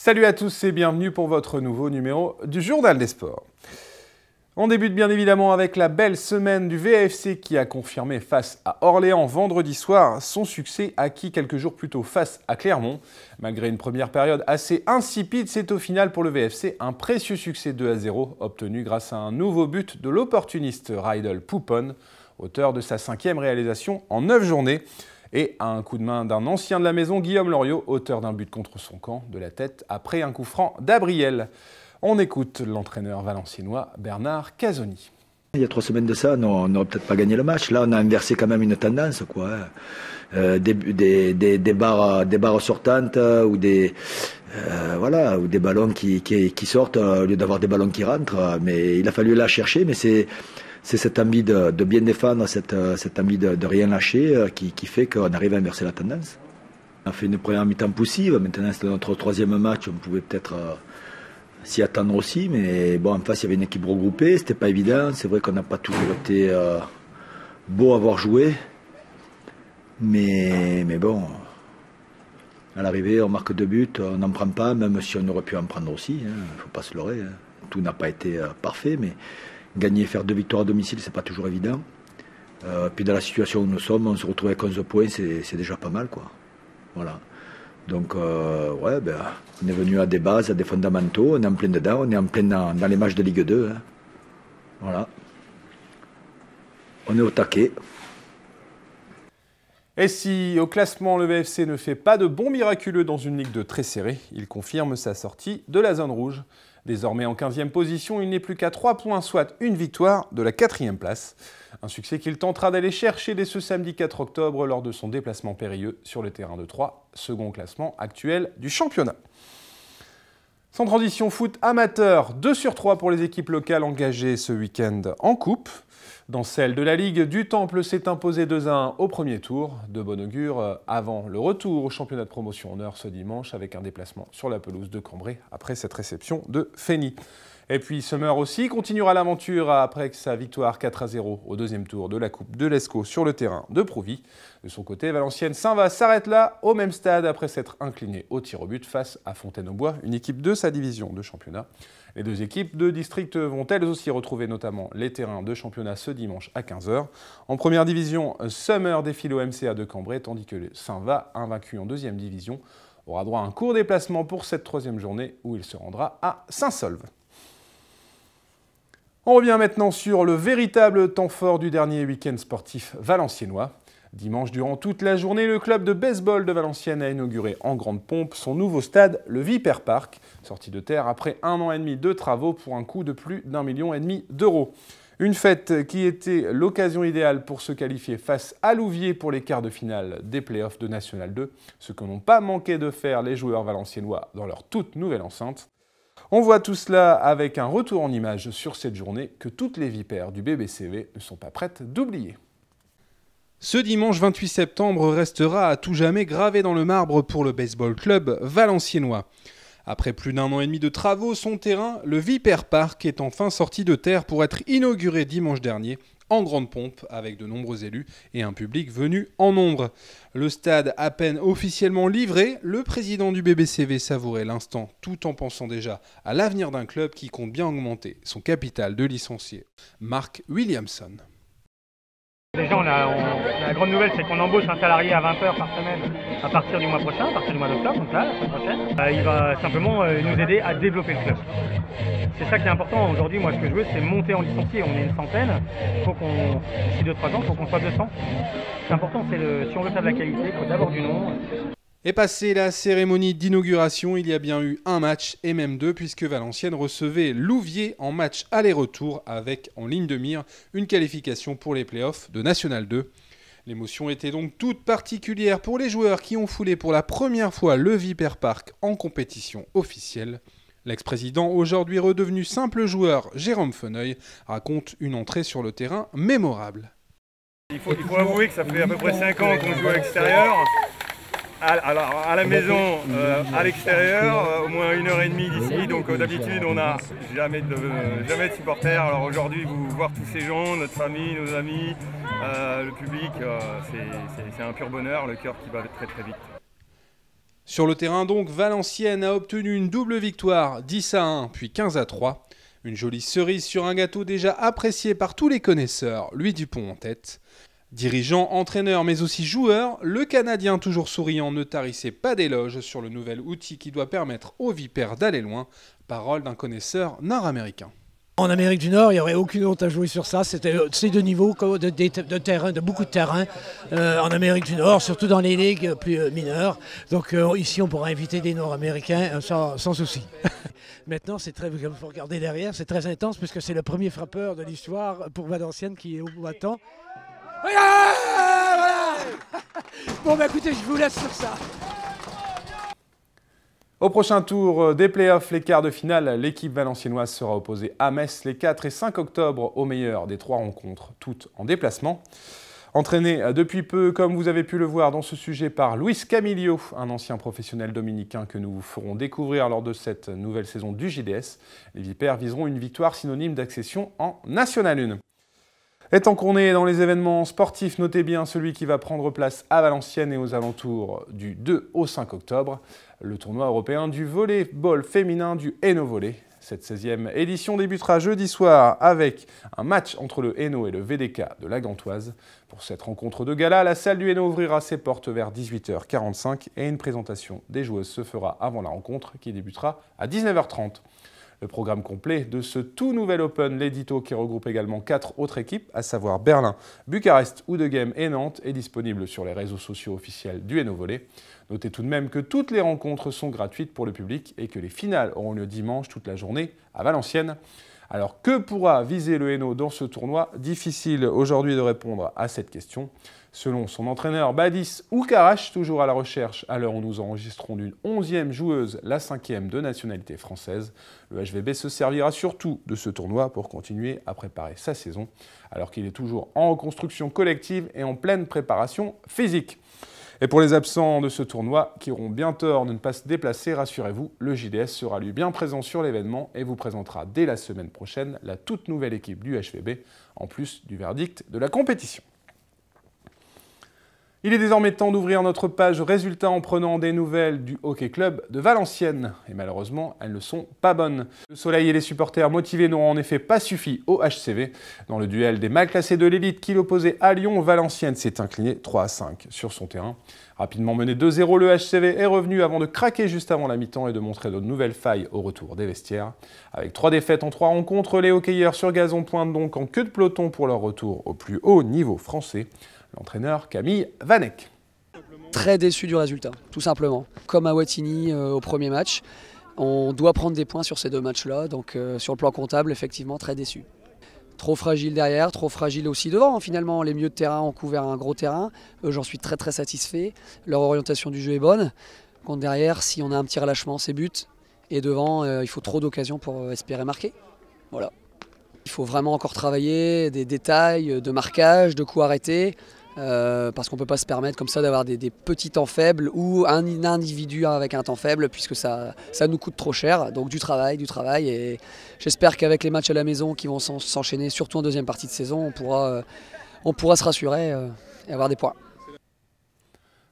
Salut à tous et bienvenue pour votre nouveau numéro du Journal des Sports. On débute bien évidemment avec la belle semaine du VAFC qui a confirmé face à Orléans vendredi soir son succès acquis quelques jours plus tôt face à Clermont. Malgré une première période assez insipide, c'est au final pour le VFC un précieux succès 2-0 obtenu grâce à un nouveau but de l'opportuniste Rydel Poupon, auteur de sa 5e réalisation en 9 journées. Et à un coup de main d'un ancien de la maison, Guillaume Loriot, auteur d'un but contre son camp de la tête après un coup franc d'Abriel. On écoute l'entraîneur valenciennois Bernard Casoni. Il y a 3 semaines de ça, on n'aurait peut-être pas gagné le match. Là, on a inversé quand même une tendance, quoi. Des barres sortantes ou des ballons qui sortent au lieu d'avoir des ballons qui rentrent. Mais il a fallu la chercher, mais c'est cette envie de bien défendre, cette envie de rien lâcher qui fait qu'on arrive à inverser la tendance. On a fait une première mi-temps poussive, maintenant c'est notre 3e match, on pouvait peut-être s'y attendre aussi, mais bon, en face il y avait une équipe regroupée, c'était pas évident, c'est vrai qu'on n'a pas toujours été beau à avoir joué, mais bon, à l'arrivée on marque 2 buts, on n'en prend pas, même si on aurait pu en prendre aussi, il ne faut pas se leurrer, tout n'a pas été parfait, mais gagner, faire 2 victoires à domicile, c'est pas toujours évident. Puis dans la situation où nous sommes, on se retrouve avec 11 points, c'est déjà pas mal, quoi. Voilà. Donc, on est venu à des bases, à des fondamentaux, on est en plein dedans, on est en plein dans les matchs de Ligue 2. Hein. Voilà. On est au taquet. Et si au classement le VFC ne fait pas de bond miraculeux dans une Ligue 2 très serrée, il confirme sa sortie de la zone rouge. Désormais en 15e position, il n'est plus qu'à 3 points, soit une victoire de la 4e place. Un succès qu'il tentera d'aller chercher dès ce samedi 4 octobre lors de son déplacement périlleux sur le terrain de Troyes, second classement actuel du championnat. Sans transition, foot amateur, 2 sur 3 pour les équipes locales engagées ce week-end en coupe. Dans celle de la Ligue, du Temple s'est imposé 2-1 au premier tour. De bon augure avant le retour au championnat de promotion honneur ce dimanche avec un déplacement sur la pelouse de Cambrai après cette réception de Fény. Et puis Summer aussi continuera l'aventure après sa victoire 4-0 au 2e tour de la Coupe de l'Escaut sur le terrain de Prouvy. De son côté, Valenciennes-Saint-Va s'arrête là au même stade après s'être incliné au tir au but face à Fontaine-au-Bois, une équipe de sa division de championnat. Les 2 équipes de district vont elles aussi retrouver notamment les terrains de championnat ce dimanche à 15 h. En première division, Summer défile au MCA de Cambrai, tandis que Saint-Va, invaincu en 2e division, aura droit à un court déplacement pour cette 3e journée où il se rendra à Saint-Solve. On revient maintenant sur le véritable temps fort du dernier week-end sportif valenciennois. Dimanche, durant toute la journée, le club de baseball de Valenciennes a inauguré en grande pompe son nouveau stade, le Viper Park, sorti de terre après 1 an et demi de travaux pour un coût de plus d'1,5 million d'euros. Une fête qui était l'occasion idéale pour se qualifier face à Louviers pour les quarts de finale des playoffs de National 2, ce que n'ont pas manqué de faire les joueurs valenciennois dans leur toute nouvelle enceinte. On voit tout cela avec un retour en images sur cette journée que toutes les vipères du BBCV ne sont pas prêtes d'oublier. Ce dimanche 28 septembre restera à tout jamais gravé dans le marbre pour le baseball club valenciennois. Après plus d'1 an et demi de travaux, son terrain, le Viper Park, est enfin sorti de terre pour être inauguré dimanche dernier en grande pompe avec de nombreux élus et un public venu en nombre. Le stade à peine officiellement livré, le président du BBCV savourait l'instant tout en pensant déjà à l'avenir d'un club qui compte bien augmenter son capital de licencié. Mark Williamson. Déjà, la grande nouvelle, c'est qu'on embauche un salarié à 20 heures par semaine à partir du mois prochain, à partir du mois d'octobre, donc là, la semaine prochaine. Il va simplement nous aider à développer le club. C'est ça qui est important. Aujourd'hui, moi, ce que je veux, c'est monter en licencié. On est une centaine. Il faut qu'on, d'ici 2-3 ans, il faut qu'on soit 200. C'est important, si on veut faire de la qualité, il faut d'abord du nom. Et passé la cérémonie d'inauguration, il y a bien eu un match, et même 2, puisque Valenciennes recevait Louviers en match aller-retour, avec en ligne de mire une qualification pour les playoffs de National 2. L'émotion était donc toute particulière pour les joueurs qui ont foulé pour la première fois le Viper Park en compétition officielle. L'ex-président, aujourd'hui redevenu simple joueur, Jérôme Feneuil, raconte une entrée sur le terrain mémorable. Il faut avouer que ça fait à peu près 5 ans qu'on joue à l'extérieur. Alors à la maison, à l'extérieur, au moins 1h30 d'ici, donc d'habitude on n'a jamais de supporters. Alors aujourd'hui, voir tous ces gens, notre famille, nos amis, le public, c'est un pur bonheur, le cœur qui bat très très vite. Sur le terrain donc, Valenciennes a obtenu une double victoire, 10-1 puis 15-3. Une jolie cerise sur un gâteau déjà apprécié par tous les connaisseurs, Louis Dupont en tête. Dirigeant, entraîneur mais aussi joueur, le Canadien toujours souriant ne tarissait pas d'éloges sur le nouvel outil qui doit permettre aux Vipers d'aller loin. Parole d'un connaisseur nord-américain. En Amérique du Nord, il n'y aurait aucune honte à jouer sur ça. C'est de niveau, de terrain, de beaucoup de terrain. En Amérique du Nord, surtout dans les ligues plus mineures. Donc ici, on pourra inviter des Nord-Américains sans souci. Maintenant, comme vous regardez derrière, c'est très intense puisque c'est le premier frappeur de l'histoire pour Valenciennes qui est au battant. Voilà. Bon, bah écoutez, je vous laisse sur ça. Au prochain tour des playoffs, les quarts de finale, l'équipe valenciennoise sera opposée à Metz les 4 et 5 octobre au meilleur des 3 rencontres, toutes en déplacement. Entraîné depuis peu, comme vous avez pu le voir dans ce sujet, par Luis Camillo, un ancien professionnel dominicain que nous vous ferons découvrir lors de cette nouvelle saison du JDS, les Vipers viseront une victoire synonyme d'accession en National 1. Étant qu'on est dans les événements sportifs, notez bien celui qui va prendre place à Valenciennes et aux alentours du 2 au 5 octobre, le tournoi européen du volley-ball féminin du Hainaut Volley. Cette 16e édition débutera jeudi soir avec un match entre le Hainaut et le VDK de la Gantoise. Pour cette rencontre de gala, la salle du Hainaut ouvrira ses portes vers 18h45 et une présentation des joueuses se fera avant la rencontre qui débutera à 19h30. Le programme complet de ce tout nouvel Open, l'édito qui regroupe également 4 autres équipes, à savoir Berlin, Bucarest, Oudegem et Nantes, est disponible sur les réseaux sociaux officiels du Hainaut Volley. Notez tout de même que toutes les rencontres sont gratuites pour le public et que les finales auront lieu dimanche toute la journée à Valenciennes. Alors que pourra viser le Hainaut dans ce tournoi? Difficile aujourd'hui de répondre à cette question. Selon son entraîneur Badis Oukarache, toujours à la recherche à l'heure où nous enregistrons d'une 11e joueuse, la 5e de nationalité française, le HVB se servira surtout de ce tournoi pour continuer à préparer sa saison, alors qu'il est toujours en reconstruction collective et en pleine préparation physique. Et pour les absents de ce tournoi, qui auront bien tort de ne pas se déplacer, rassurez-vous, le JDS sera lui bien présent sur l'événement et vous présentera dès la semaine prochaine la toute nouvelle équipe du HVB, en plus du verdict de la compétition. Il est désormais temps d'ouvrir notre page résultats en prenant des nouvelles du Hockey Club de Valenciennes. Et malheureusement, elles ne sont pas bonnes. Le Soleil et les supporters motivés n'auront en effet pas suffi au HCV. Dans le duel des mal classés de l'élite qui l'opposait à Lyon, Valenciennes s'est incliné 3-5 sur son terrain. Rapidement mené 2-0, le HCV est revenu avant de craquer juste avant la mi-temps et de montrer de nouvelles failles au retour des vestiaires. Avec 3 défaites en 3 rencontres, les hockeyeurs sur gazon pointent donc en queue de peloton pour leur retour au plus haut niveau français. L'entraîneur Camille Vanek. Très déçu du résultat, tout simplement. Comme à Wattignies au premier match, on doit prendre des points sur ces 2 matchs-là, donc sur le plan comptable, effectivement, très déçu. Trop fragile derrière, trop fragile aussi devant, finalement. Les milieux de terrain ont couvert un gros terrain, j'en suis très très satisfait. Leur orientation du jeu est bonne. Contre derrière, si on a un petit relâchement, c'est but. Et devant, il faut trop d'occasions pour espérer marquer. Voilà. Il faut vraiment encore travailler, des détails de marquage, de coups arrêtés. Parce qu'on ne peut pas se permettre comme ça d'avoir des petits temps faibles ou un individu avec un temps faible puisque ça nous coûte trop cher. Donc du travail et j'espère qu'avec les matchs à la maison qui vont s'enchaîner, surtout en deuxième partie de saison, on pourra se rassurer et avoir des points.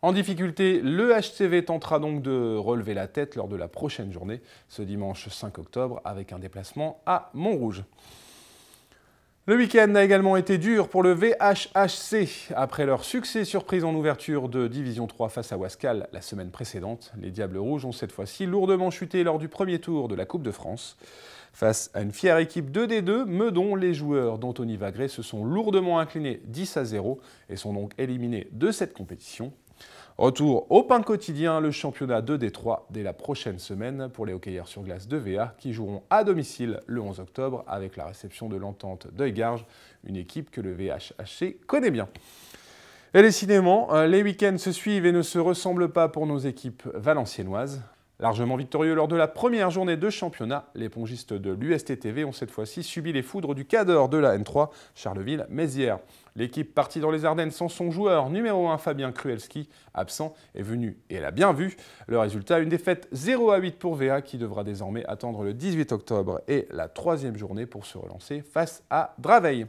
En difficulté, le HCV tentera donc de relever la tête lors de la prochaine journée, ce dimanche 5 octobre, avec un déplacement à Montrouge. Le week-end a également été dur pour le VHHC. Après leur succès surprise en ouverture de Division 3 face à Wascal la semaine précédente, les Diables Rouges ont cette fois-ci lourdement chuté lors du premier tour de la Coupe de France. Face à une fière équipe 2D2, Meudon, les joueurs d'Anthony Vagré se sont lourdement inclinés 10-0 et sont donc éliminés de cette compétition. Retour au pain quotidien, le championnat 2D3 dès la prochaine semaine pour les hockeyeurs sur glace de VA qui joueront à domicile le 11 octobre avec la réception de l'Entente d'Oegarges, une équipe que le VHHC connaît bien. Et décidément, les week-ends se suivent et ne se ressemblent pas pour nos équipes valenciennoises. Largement victorieux lors de la première journée de championnat, les pongistes de l'USTTV ont cette fois-ci subi les foudres du cadre de la N3, Charleville-Mézières. L'équipe partie dans les Ardennes sans son joueur numéro 1, Fabien Kruelski, absent, est venu et elle a bien vu. Le résultat, une défaite 0-8 pour VA qui devra désormais attendre le 18 octobre et la 3e journée pour se relancer face à Draveil.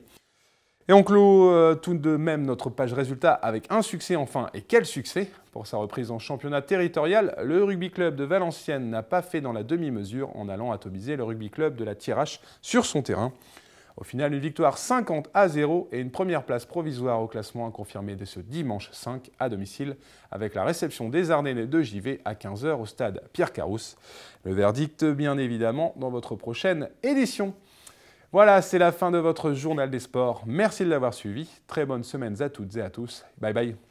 Et on clôt tout de même notre page résultats avec un succès enfin, et quel succès! Pour sa reprise en championnat territorial, le rugby club de Valenciennes n'a pas fait dans la demi-mesure en allant atomiser le rugby club de la Thiérache sur son terrain. Au final, une victoire 50-0 et une première place provisoire au classement à confirmer dès ce dimanche 5 à domicile avec la réception des Ardennais de JV à 15 h au stade Pierre Carousse. Le verdict, bien évidemment, dans votre prochaine édition. Voilà, c'est la fin de votre journal des sports. Merci de l'avoir suivi. Très bonnes semaines à toutes et à tous. Bye bye.